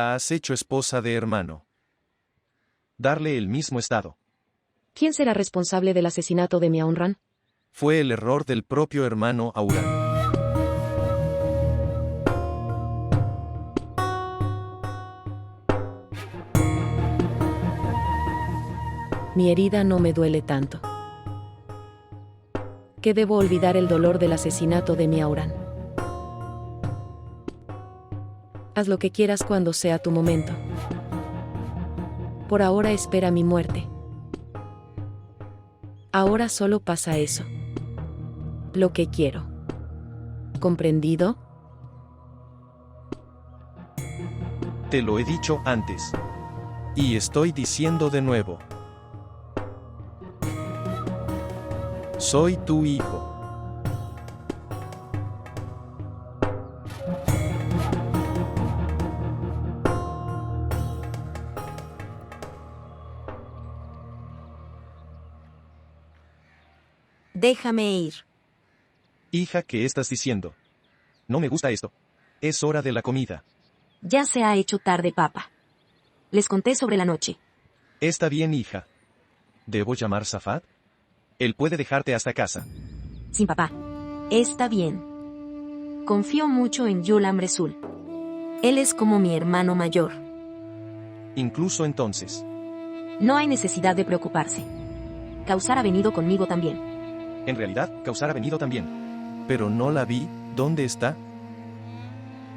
La has hecho esposa de hermano. Darle el mismo estado. ¿Quién será responsable del asesinato de Miaunran? Fue el error del propio hermano Auran. Mi herida no me duele tanto. Que debo olvidar el dolor del asesinato de Miaunran. Haz lo que quieras cuando sea tu momento. Por ahora espera mi muerte. Ahora solo pasa eso. Lo que quiero. ¿Comprendido? Te lo he dicho antes. Y estoy diciendo de nuevo. Soy tu hijo. Déjame ir. Hija, ¿qué estás diciendo? No me gusta esto. Es hora de la comida. Ya se ha hecho tarde, papá. Les conté sobre la noche. Está bien, hija. ¿Debo llamar Safad? Él puede dejarte hasta casa. Sin papá. Está bien. Confío mucho en Yulam Resul. Él es como mi hermano mayor. Incluso entonces. No hay necesidad de preocuparse. Kausar ha venido conmigo también. En realidad, Kausar ha venido también. Pero no la vi. ¿Dónde está?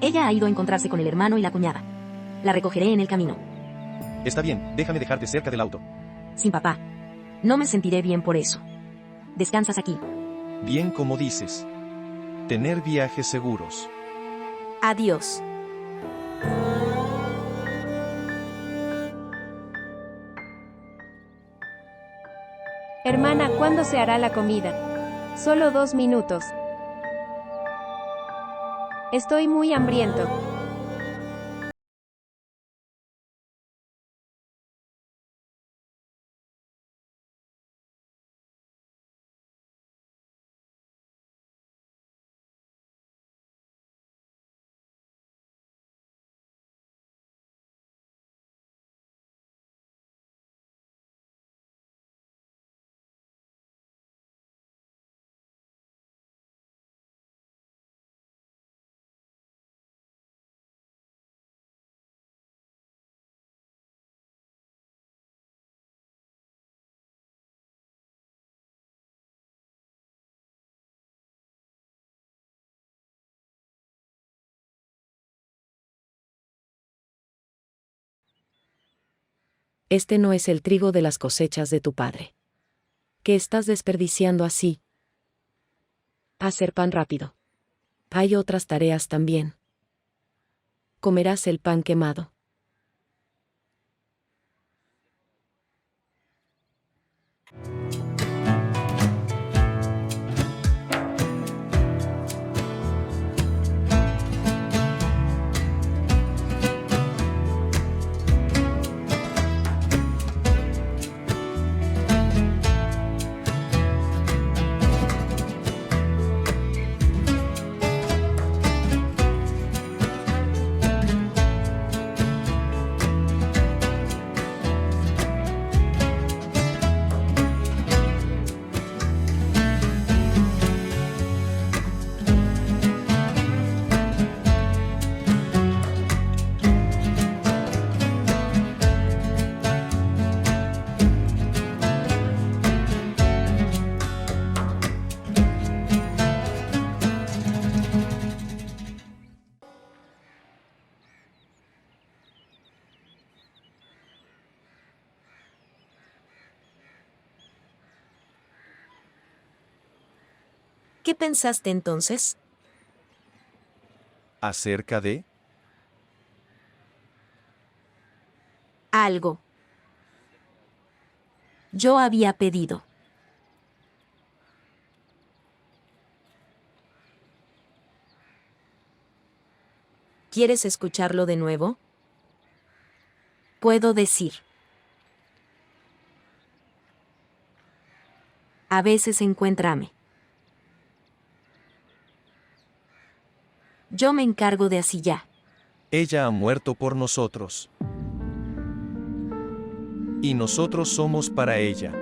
Ella ha ido a encontrarse con el hermano y la cuñada. La recogeré en el camino. Está bien, déjame dejarte cerca del auto. Sin papá. No me sentiré bien por eso. Descansas aquí. Bien como dices. Tener viajes seguros. Adiós. Hermana, ¿cuándo se hará la comida? Solo 2 minutos. Estoy muy hambriento. Este no es el trigo de las cosechas de tu padre. ¿Qué estás desperdiciando así? Hacer pan rápido. Hay otras tareas también. Comerás el pan quemado. ¿Qué pensaste entonces? ¿Acerca de? Algo. Yo había pedido. ¿Quieres escucharlo de nuevo? Puedo decir. A veces encuéntrame. Yo me encargo de así ya. Ella ha muerto por nosotros. Y nosotros somos para ella.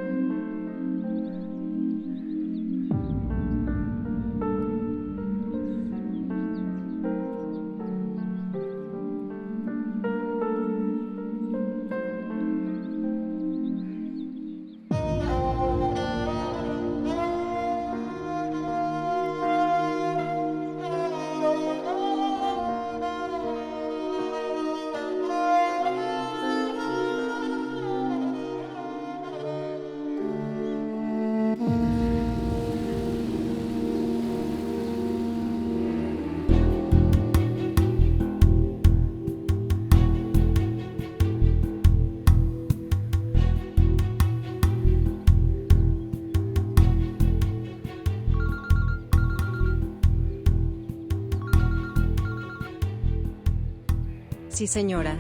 Sí, señora.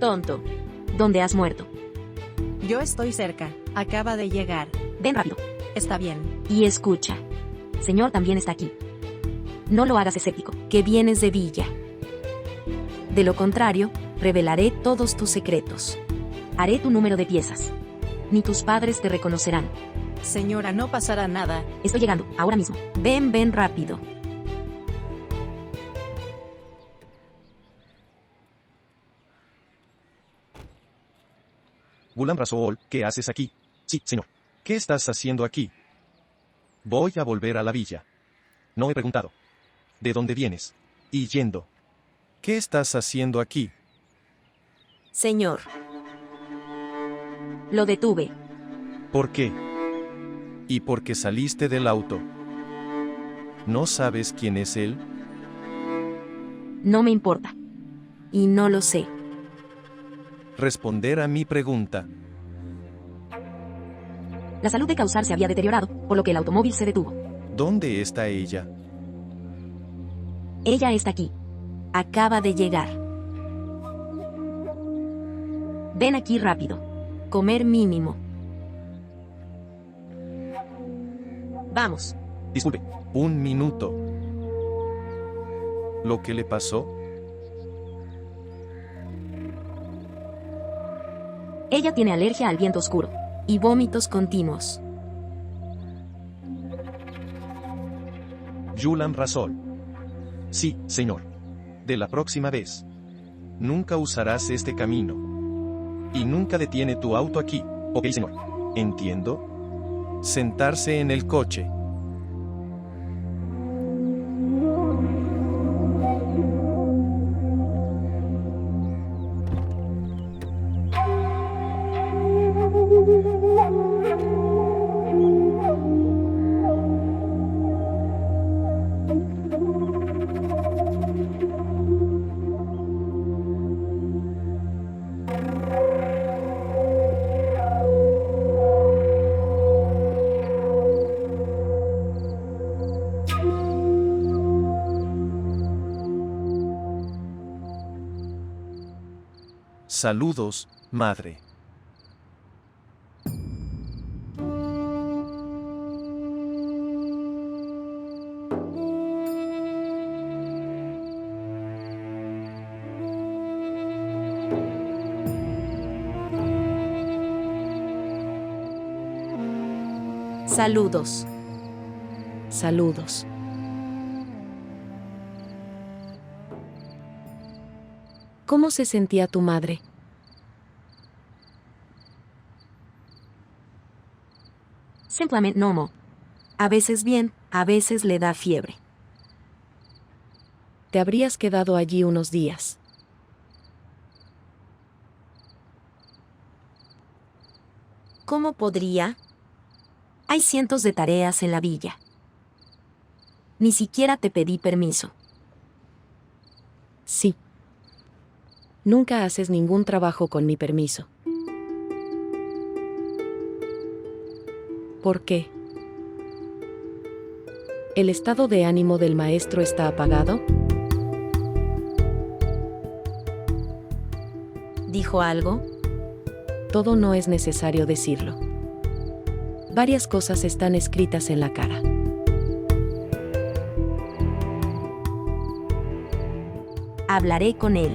Tonto. ¿Dónde has muerto? Yo estoy cerca. Acaba de llegar. Ven rápido. Está bien. Y escucha. Señor también está aquí. No lo hagas escéptico, que vienes de Villa. De lo contrario, revelaré todos tus secretos. Haré tu número de piezas. Ni tus padres te reconocerán. Señora, no pasará nada. Estoy llegando, ahora mismo. Ven rápido. Ghulam Rasool, ¿qué haces aquí? Sí, señor. ¿Qué estás haciendo aquí? Voy a volver a la villa. No he preguntado. ¿De dónde vienes? Y yendo. ¿Qué estás haciendo aquí? Señor. Lo detuve. ¿Por qué? ¿Y por qué saliste del auto? ¿No sabes quién es él? No me importa. Y no lo sé. Responder a mi pregunta. La salud de Kausar se había deteriorado, por lo que el automóvil se detuvo. ¿Dónde está ella? Ella está aquí. Acaba de llegar. Ven aquí rápido. Comer mínimo. Vamos. Disculpe, un minuto. ¿Lo que le pasó? Ella tiene alergia al viento oscuro y vómitos continuos. Ghulam Rasool. Sí, señor. De la próxima vez. Nunca usarás este camino. Y nunca detiene tu auto aquí. Ok, señor. ¿Entiendo? Sentarse en el coche. Saludos, madre. Saludos. Saludos. ¿Cómo se sentía tu madre? Simplemente no. A veces bien, a veces le da fiebre. Te habrías quedado allí unos días. ¿Cómo podría? Hay cientos de tareas en la villa. Ni siquiera te pedí permiso. Sí. Nunca haces ningún trabajo con mi permiso. ¿Por qué? ¿El estado de ánimo del maestro está apagado? ¿Dijo algo? Todo no es necesario decirlo. Varias cosas están escritas en la cara. Hablaré con él.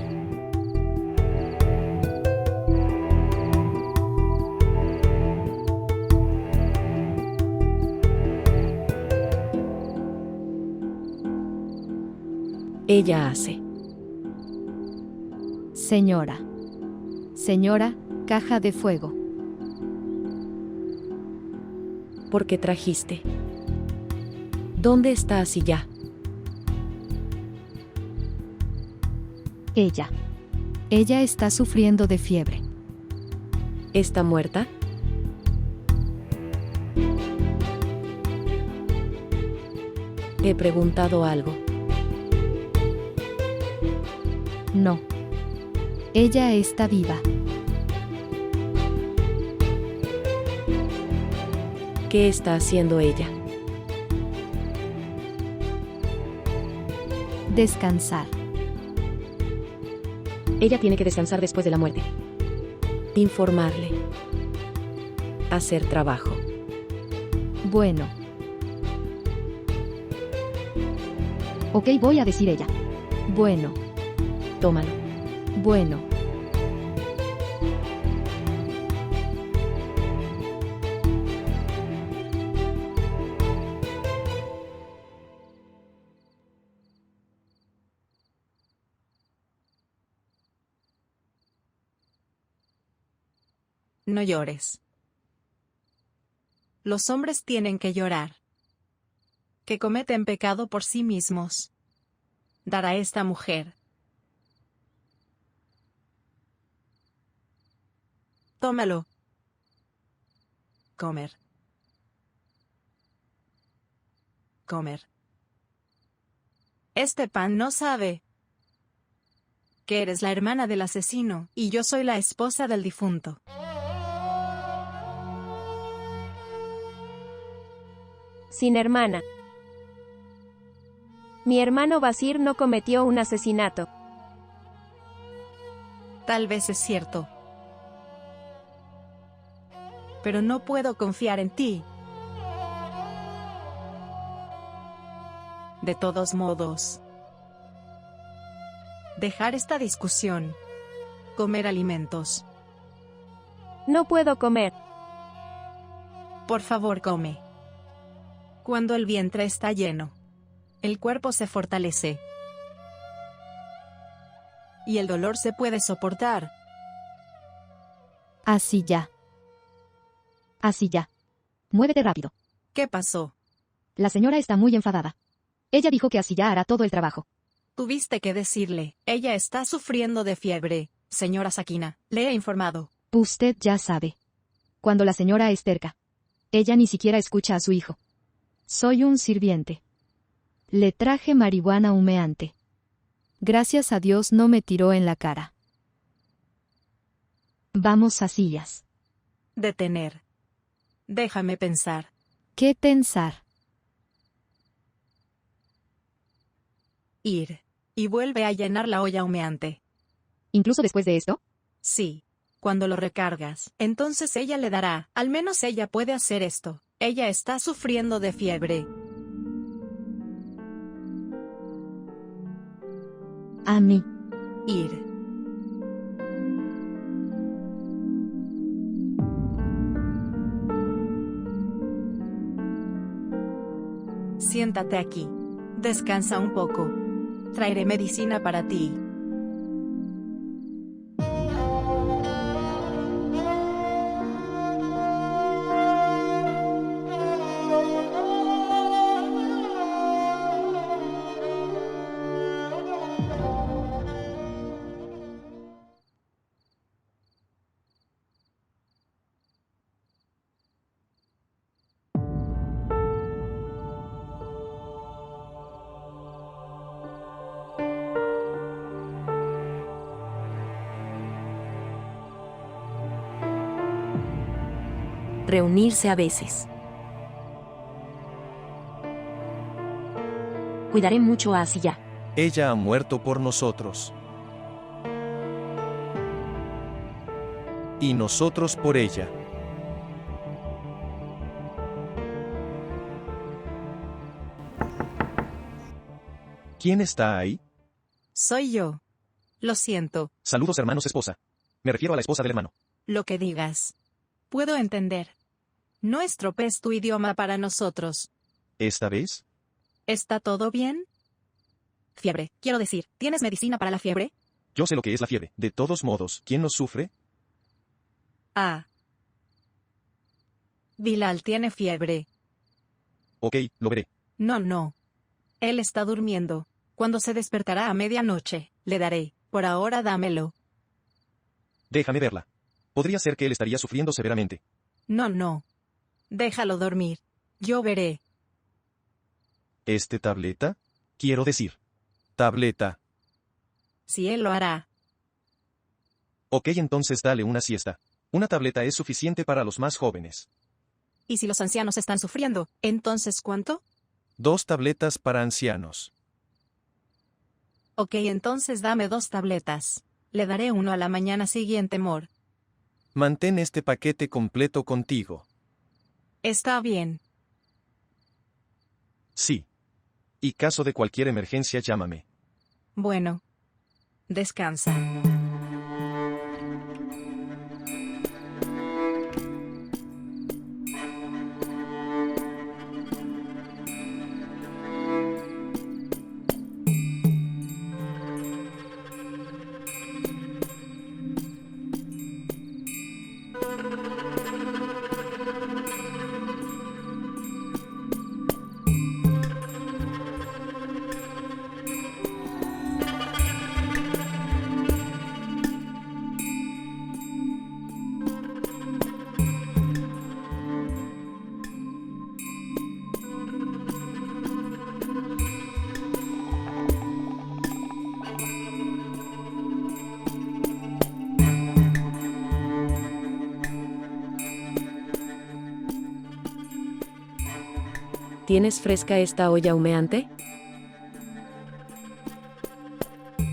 Ella hace. Señora. Señora, caja de fuego. ¿Por qué trajiste? ¿Dónde está Asiyah? Ella. Ella está sufriendo de fiebre. ¿Está muerta? He preguntado algo. No. Ella está viva. ¿Qué está haciendo ella? Descansar. Ella tiene que descansar después de la muerte. Informarle. Hacer trabajo. Bueno. Ok, voy a decir ella. Bueno. Tómalo. Bueno. No llores. Los hombres tienen que llorar. Que cometen pecado por sí mismos. Dar a esta mujer. Tómalo. Comer. Comer. Este pan no sabe que eres la hermana del asesino, y yo soy la esposa del difunto. Sin hermana. Mi hermano Basir no cometió un asesinato. Tal vez es cierto. Pero no puedo confiar en ti. De todos modos, dejar esta discusión. Comer alimentos. No puedo comer. Por favor, come. Cuando el vientre está lleno, el cuerpo se fortalece. Y el dolor se puede soportar. Así ya. Así ya. Muévete rápido. ¿Qué pasó? La señora está muy enfadada. Ella dijo que así ya hará todo el trabajo. Tuviste que decirle, ella está sufriendo de fiebre, señora Sakina, le he informado. Usted ya sabe. Cuando la señora es terca. Ella ni siquiera escucha a su hijo. Soy un sirviente. Le traje marihuana humeante. Gracias a Dios no me tiró en la cara. Vamos a sillas. Detener. Déjame pensar. ¿Qué pensar? Ir. Y vuelve a llenar la olla humeante. ¿Incluso después de esto? Sí. Cuando lo recargas, entonces ella le dará. Al menos ella puede hacer esto. Ella está sufriendo de fiebre. A mí. Ir. Siéntate aquí. Descansa un poco. Traeré medicina para ti. Reunirse a veces. Cuidaré mucho a Asiyah. Ella ha muerto por nosotros. Y nosotros por ella. ¿Quién está ahí? Soy yo. Lo siento. Saludos hermanos esposa. Me refiero a la esposa del hermano. Lo que digas. Puedo entender. No estropees tu idioma para nosotros. ¿Esta vez? ¿Está todo bien? Fiebre. Quiero decir, ¿tienes medicina para la fiebre? Yo sé lo que es la fiebre. De todos modos, ¿quién nos sufre? Ah. Bilal tiene fiebre. Ok, lo veré. No. Él está durmiendo. Cuando se despertará a medianoche, le daré. Por ahora dámelo. Déjame verla. Podría ser que él estaría sufriendo severamente. No. Déjalo dormir. Yo veré. ¿Este tableta? Quiero decir. Tableta. Si él lo hará. Ok, entonces dale una siesta. Una tableta es suficiente para los más jóvenes. Y si los ancianos están sufriendo, ¿entonces cuánto? 2 tabletas para ancianos. Ok, entonces dame 2 tabletas. Le daré uno a la mañana siguiente, Mor. Mantén este paquete completo contigo. Está bien. Sí. Y caso de cualquier emergencia, llámame. Bueno. Descansa. ¿Tienes fresca esta olla humeante?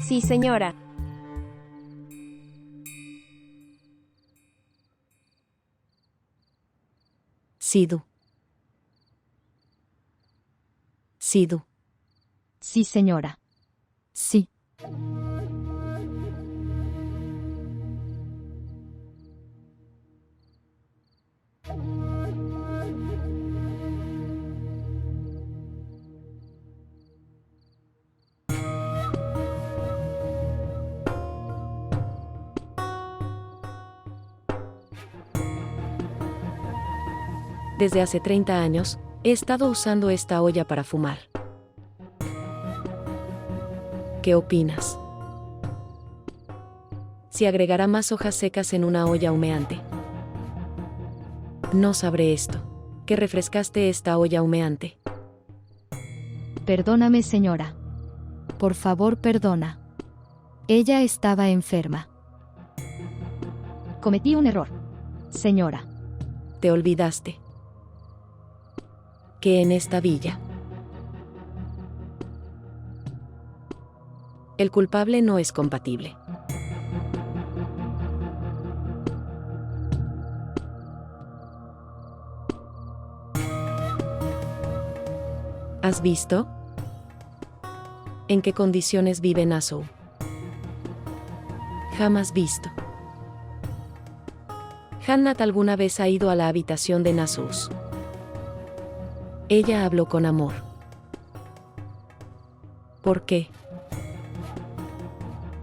Sí, señora. Sidu. Sidu. Sí, señora. Sí. Desde hace 30 años, he estado usando esta olla para fumar. ¿Qué opinas? Si agregará más hojas secas en una olla humeante. No sabré esto. ¿Que refrescaste esta olla humeante? Perdóname, señora. Por favor, perdona. Ella estaba enferma. Cometí un error. Señora. Te olvidaste que en esta villa el culpable no es compatible. ¿Has visto en qué condiciones vive Nassau? Jamás visto. Hannat alguna vez ha ido a la habitación de Nassau. Ella habló con amor. ¿Por qué?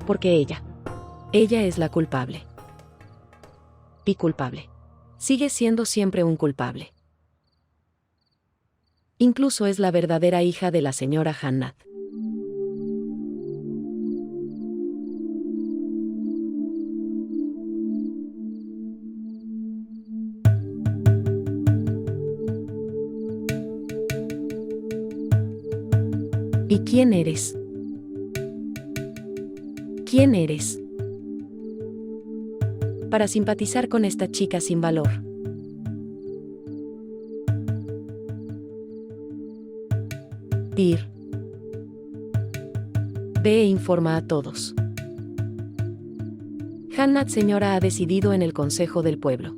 Porque ella es la culpable. Y culpable. Sigue siendo siempre un culpable. Incluso es la verdadera hija de la señora Hannat. ¿Y quién eres? ¿Quién eres? Para simpatizar con esta chica sin valor. Ir. Ve e informa a todos. Hannat señora ha decidido en el Consejo del Pueblo.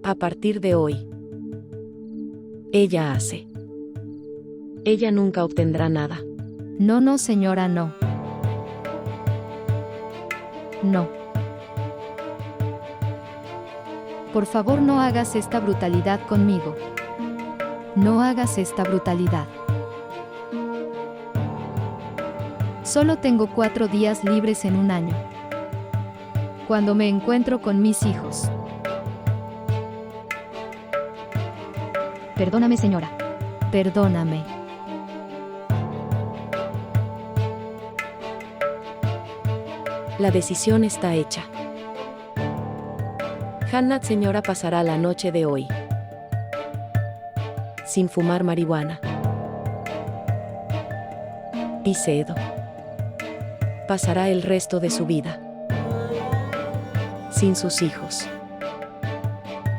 A partir de hoy, ella hace. Ella nunca obtendrá nada. No, señora, no. no. Por favor, no hagas esta brutalidad conmigo. No hagas esta brutalidad. Solo tengo 4 días libres en un año. Cuando me encuentro con mis hijos. Perdóname, señora. Perdóname. La decisión está hecha. Hannah señora pasará la noche de hoy sin fumar marihuana. Y Cedo pasará el resto de su vida sin sus hijos.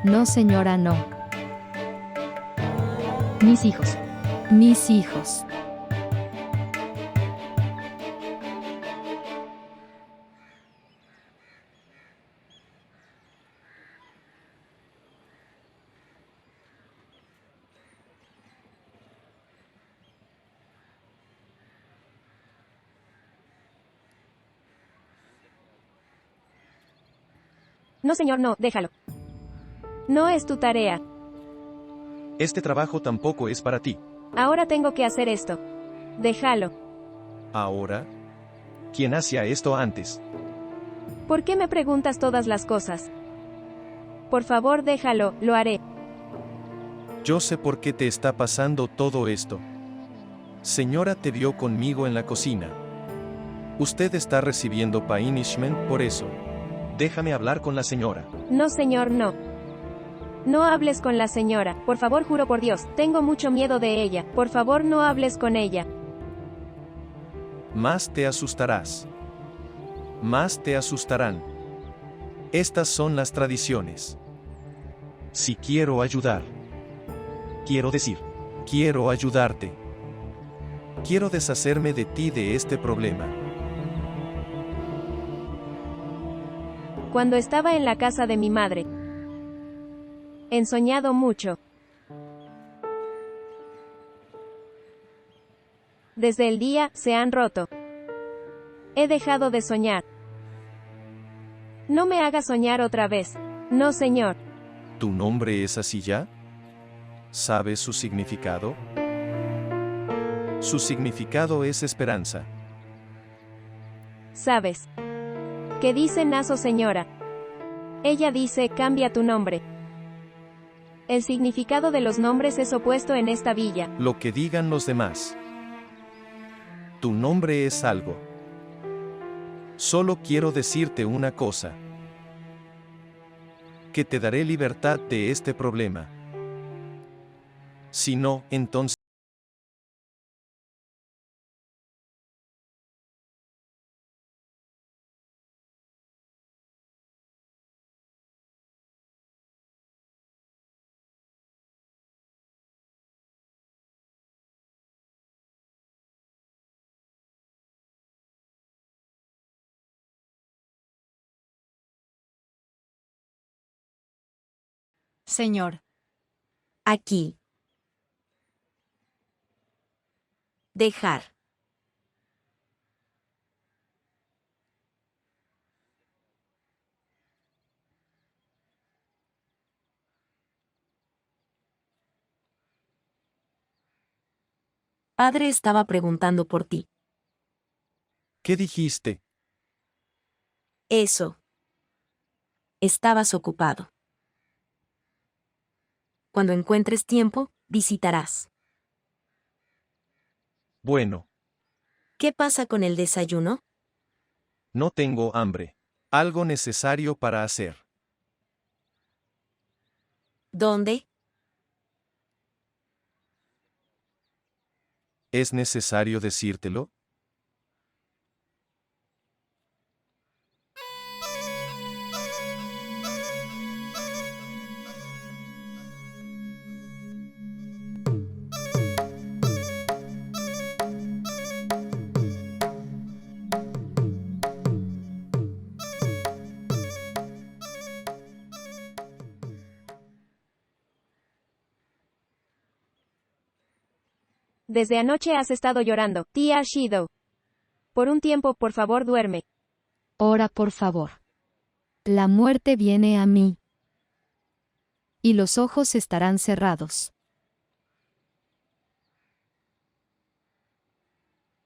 No, señora, no. Mis hijos. Mis hijos. No, señor, no, déjalo. No es tu tarea. Este trabajo tampoco es para ti. Ahora tengo que hacer esto. Déjalo. Ahora, ¿quién hacía esto antes? ¿Por qué me preguntas todas las cosas? Por favor, déjalo, lo haré. Yo sé por qué te está pasando todo esto. Señora te vio conmigo en la cocina. Usted está recibiendo punishment por eso. Déjame hablar con la señora. No, señor, no. No hables con la señora, por favor, juro por Dios, tengo mucho miedo de ella, por favor no hables con ella. Más te asustarás. Más te asustarán. Estas son las tradiciones. Si quiero ayudar. Quiero decir, quiero ayudarte. Quiero deshacerme de ti de este problema. Cuando estaba en la casa de mi madre, he soñado mucho. Desde el día, se han roto. He dejado de soñar. No me hagas soñar otra vez. No, señor. ¿Tu nombre es así ya? ¿Sabes su significado? Su significado es esperanza. ¿Sabes? ¿Qué dice Naso, señora? Ella dice, cambia tu nombre. El significado de los nombres es opuesto en esta villa. Lo que digan los demás. Tu nombre es algo. Solo quiero decirte una cosa. Que te daré libertad de este problema. Si no, entonces... Señor. Aquí. Dejar. Padre estaba preguntando por ti. ¿Qué dijiste? Eso. Estabas ocupado. Cuando encuentres tiempo, visitarás. Bueno, ¿Qué pasa con el desayuno? no tengo hambre. Algo necesario para hacer. ¿Dónde? ¿Es necesario decírtelo? Desde anoche has estado llorando, tía Shido. Por un tiempo, por favor, duerme. Ora por favor. La muerte viene a mí. Y los ojos estarán cerrados.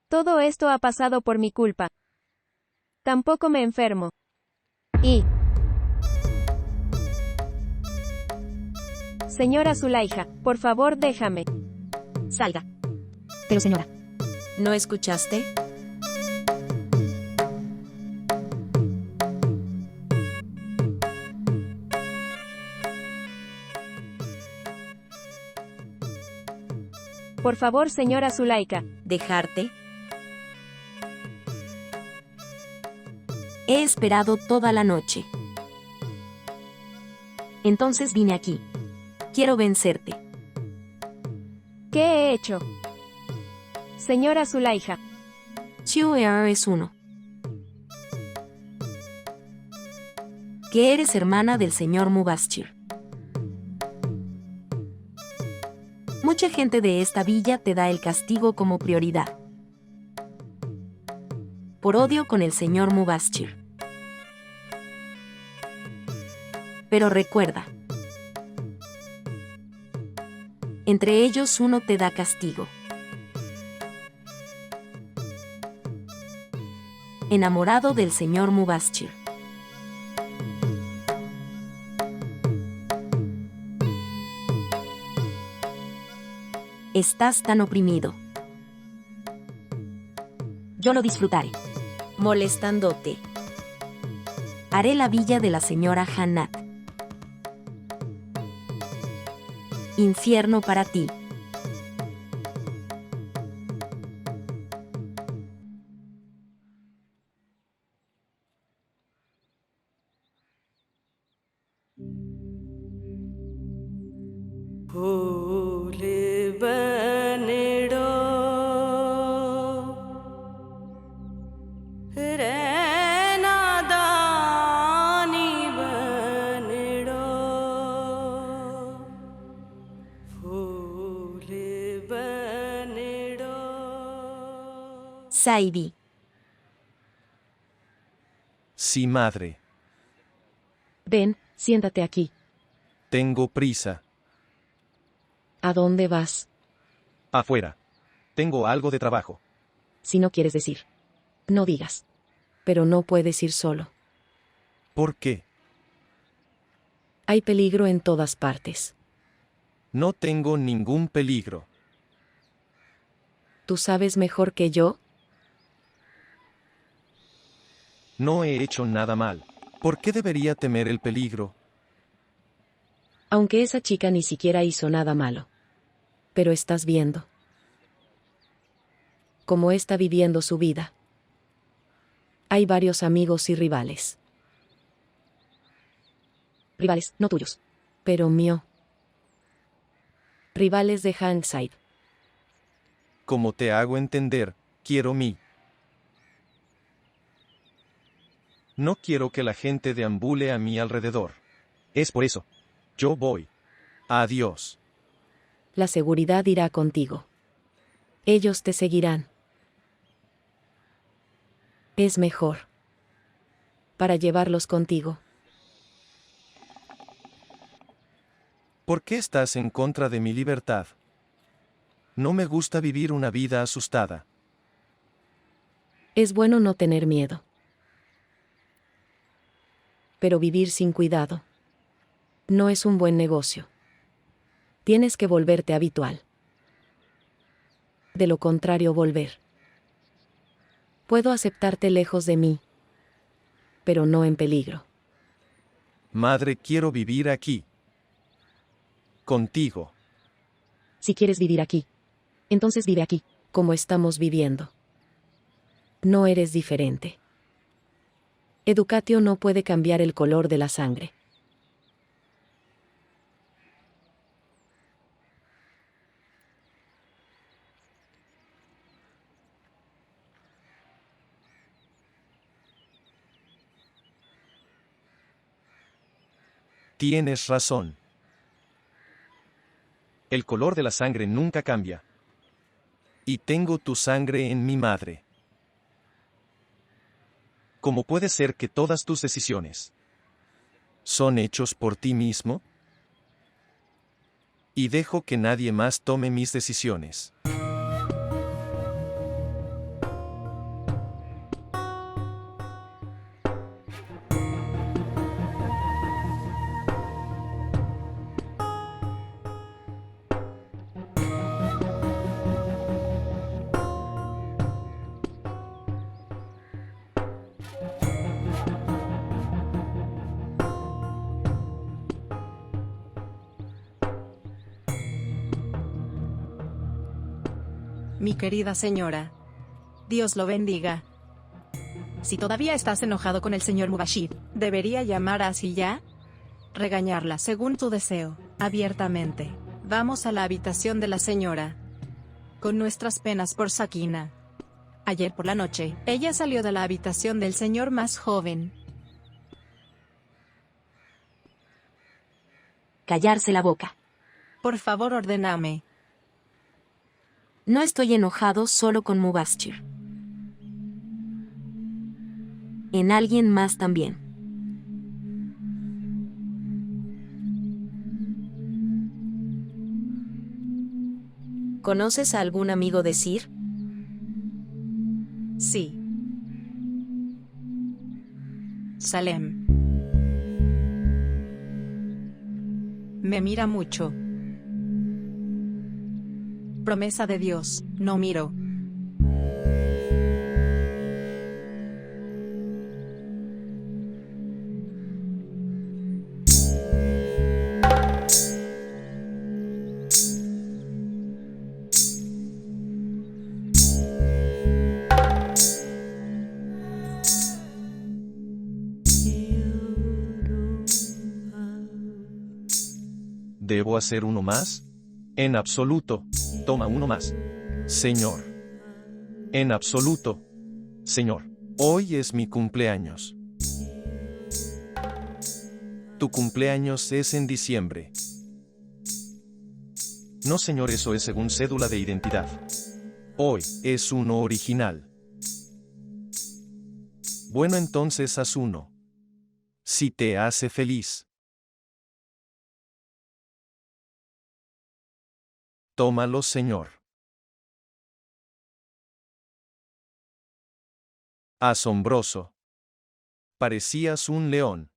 Todo esto ha pasado por mi culpa. Tampoco me enfermo. Y... Señora Zulaija, por favor déjame. Salga. Pero señora, ¿No escuchaste? Por favor, señora Zulaika. ¿Dejarte? He esperado toda la noche. Entonces vine aquí. Quiero vencerte. ¿Qué he hecho? Señora Zulaija. Chiu-er es uno. Que eres hermana del señor Mubashir. Mucha gente de esta villa te da el castigo como prioridad. Por odio con el señor Mubashir. Pero recuerda, entre ellos uno te da castigo. Enamorado del señor Mubashir. Estás tan oprimido. Yo lo disfrutaré. Molestándote. Haré la villa de la señora Hannat. Infierno para ti. Saidi. Sí, madre. Ven, siéntate aquí. Tengo prisa. ¿A dónde vas? Afuera. Tengo algo de trabajo. Si no quieres decir. No digas. Pero no puedes ir solo. ¿Por qué? Hay peligro en todas partes. No tengo ningún peligro. ¿Tú sabes mejor que yo? No he hecho nada mal. ¿Por qué debería temer el peligro? Aunque esa chica ni siquiera hizo nada malo. Pero estás viendo cómo está viviendo su vida. Hay varios amigos y rivales. Rivales, no tuyos. Pero mío. Rivales de Hanside. Como te hago entender, quiero mí. No quiero que la gente deambule a mi alrededor. Es por eso. Yo voy. Adiós. La seguridad irá contigo. Ellos te seguirán. Es mejor para llevarlos contigo. ¿Por qué estás en contra de mi libertad? No me gusta vivir una vida asustada. Es bueno no tener miedo. Pero vivir sin cuidado no es un buen negocio. Tienes que volverte habitual. De lo contrario, volver. Puedo aceptarte lejos de mí, pero no en peligro. Madre, quiero vivir aquí. Contigo. Si quieres vivir aquí, entonces vive aquí, como estamos viviendo. No eres diferente. Educatio no puede cambiar el color de la sangre. Tienes razón. El color de la sangre nunca cambia. Y tengo tu sangre en mi madre. ¿Cómo puede ser que todas tus decisiones son hechos por ti mismo? Y dejo que nadie más tome mis decisiones. Mi querida señora. Dios lo bendiga. Si todavía estás enojado con el señor Mubashir, ¿debería llamar a Asiya? Regañarla según tu deseo, abiertamente. Vamos a la habitación de la señora. Con nuestras penas por Sakina. Ayer por la noche, ella salió de la habitación del señor más joven. Callarse la boca. Por favor, ordéname. No estoy enojado solo con Mubashir. En alguien más también. ¿Conoces a algún amigo de Sir? Sí. Salem. Me mira mucho. Promesa de Dios, no miro. ¿Debo hacer uno más? En absoluto. Toma uno más. Señor. En absoluto. Señor. Hoy es mi cumpleaños. Tu cumpleaños es en diciembre. No, señor, eso es según cédula de identidad. Hoy es uno original. Bueno, entonces haz uno. Si te hace feliz. Tómalo, señor. Asombroso. Parecías un león.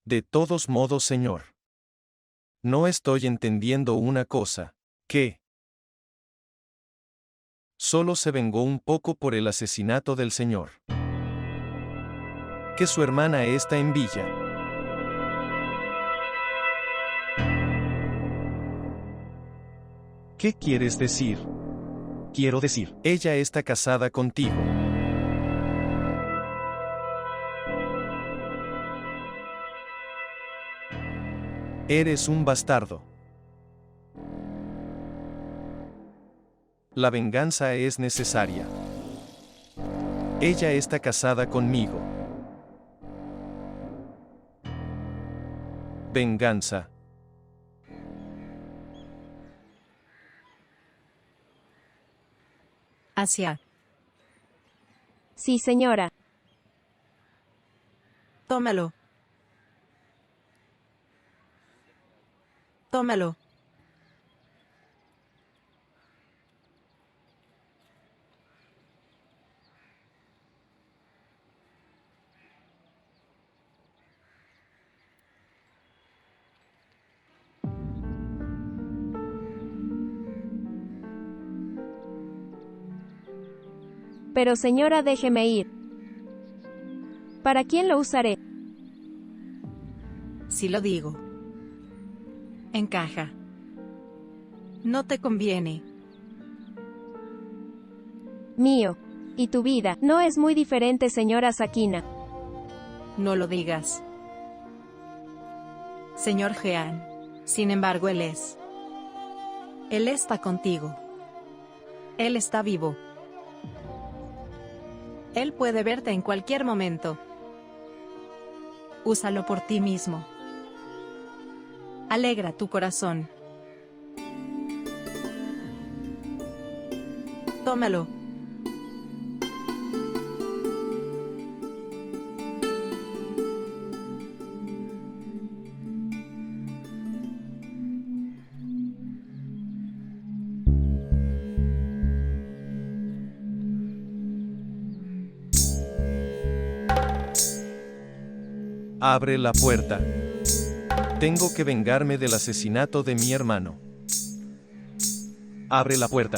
De todos modos, señor. No estoy entendiendo una cosa. ¿Qué? Solo se vengó un poco por el asesinato del señor. Que su hermana está en villa. ¿Qué quieres decir? Quiero decir, ella está casada contigo. Eres un bastardo. La venganza es necesaria. Ella está casada conmigo. Venganza. Asia. Sí, señora. Tómalo. Tómalo. Pero señora, déjeme ir. ¿Para quién lo usaré? Si lo digo. Encaja. No te conviene. Mío. Y tu vida no es muy diferente, señora Sakina. No lo digas. Señor Jean. Sin embargo, él es. Él está contigo. Él está vivo. Él puede verte en cualquier momento. Úsalo por ti mismo. Alegra tu corazón. Tómalo. Abre la puerta. Tengo que vengarme del asesinato de mi hermano. Abre la puerta.